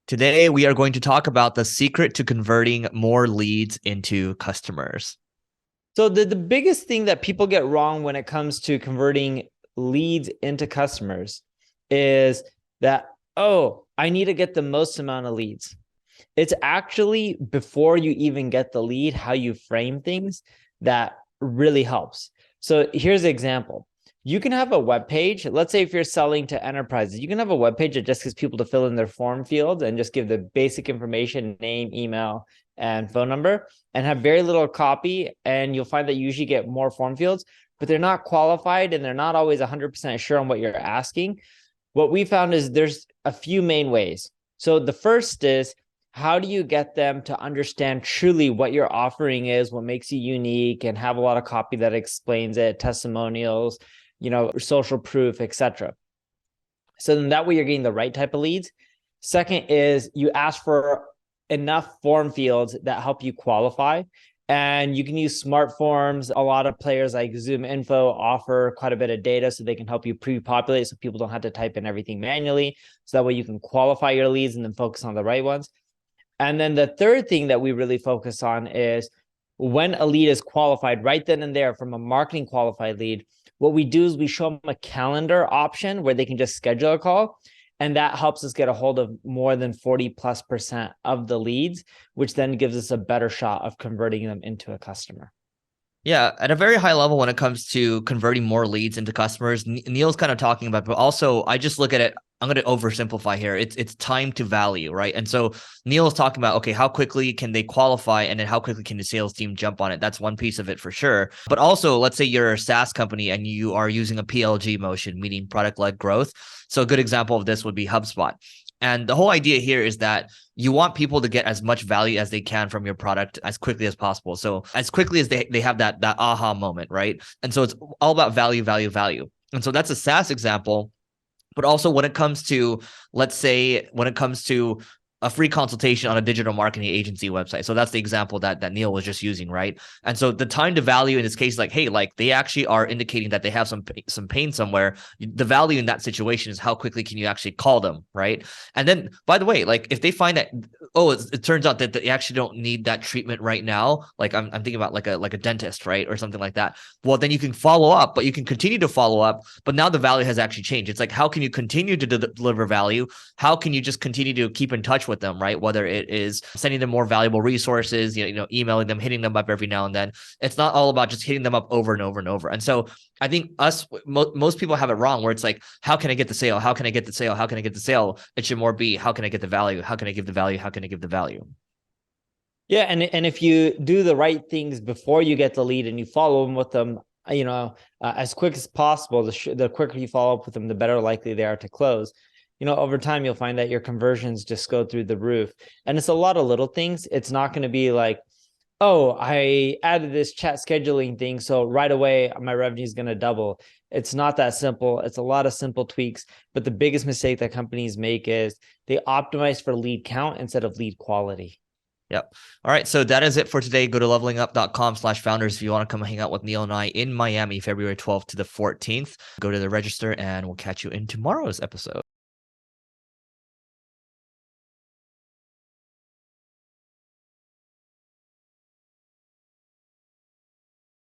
Today, we are going to talk about the secret to converting more leads into customers. So the biggest thing that people get wrong when it comes to converting leads into customers is that, oh, I need to get the most amount of leads. It's actually before you even get the lead, how you frame things that really helps. So here's an example. You can have a web page. Let's say if you're selling to enterprises, you can have a web page that just gives people to fill in their form fields and just give the basic information, name, email, and phone number, and have very little copy. And you'll find that you usually get more form fields, but they're not qualified and they're not always 100% sure on what you're asking. What we found is there's a few main ways. So the first is, how do you get them to understand truly what your offering is, what makes you unique, and have a lot of copy that explains it, testimonials, social proof, etc. So then that way you're getting the right type of leads. Second is you ask for enough form fields that help you qualify. And you can use smart forms. A lot of players like ZoomInfo offer quite a bit of data so they can help you pre-populate so people don't have to type in everything manually. So that way you can qualify your leads and then focus on the right ones. And then the third thing that we really focus on is when a lead is qualified right then and there from a marketing qualified lead, what we do is we show them a calendar option where they can just schedule a call. And that helps us get a hold of more than 40+% of the leads, which then gives us a better shot of converting them into a customer. Yeah, at a very high level when it comes to converting more leads into customers, Neil's kind of talking about, but also I just look at it, I'm going to oversimplify here. It's time to value, right? And so Neil's talking about, okay, how quickly can they qualify and then how quickly can the sales team jump on it? That's one piece of it for sure. But also, let's say you're a SaaS company and you are using a PLG motion, meaning product-led growth. So a good example of this would be HubSpot. And the whole idea here is that you want people to get as much value as they can from your product as quickly as possible. So as quickly as they have that aha moment, right? And so it's all about value, value, value. And so that's a SaaS example. But also when it comes to, let's say, when it comes to a free consultation on a digital marketing agency website. So that's the example that Neil was just using, right? And so the time to value in this case, like, hey, like they actually are indicating that they have some pain somewhere. The value in that situation is how quickly can you actually call them, right? And then, by the way, like if they find that, oh, it turns out that they actually don't need that treatment right now, like I'm thinking about like a dentist, right, or something like that. Well, then you can follow up, but you can continue to follow up, but now the value has actually changed. It's like, how can you continue to deliver value? How can you just continue to keep in touch with them, right? Whether it is sending them more valuable resources, emailing them, hitting them up every now and then. It's not all about just hitting them up over and over and over. And so I think most people have it wrong where it's like, how can I get the sale? How can I get the sale? How can I get the sale? It should more be, how can I get the value? How can I give the value? How can I give the value? Yeah, and if you do the right things before you get the lead and you follow them with them, as quick as possible, the quicker you follow up with them, the better likely they are to close. Over time, you'll find that your conversions just go through the roof. And it's a lot of little things. It's not going to be like, oh, I added this chat scheduling thing, so right away my revenue is going to double. It's not that simple. It's a lot of simple tweaks. But the biggest mistake that companies make is they optimize for lead count instead of lead quality. Yep. All right. So that is it for today. Go to levelingup.com/founders if you want to come hang out with Neil and I in Miami, February 12th to the 14th. Go to the register and we'll catch you in tomorrow's episode.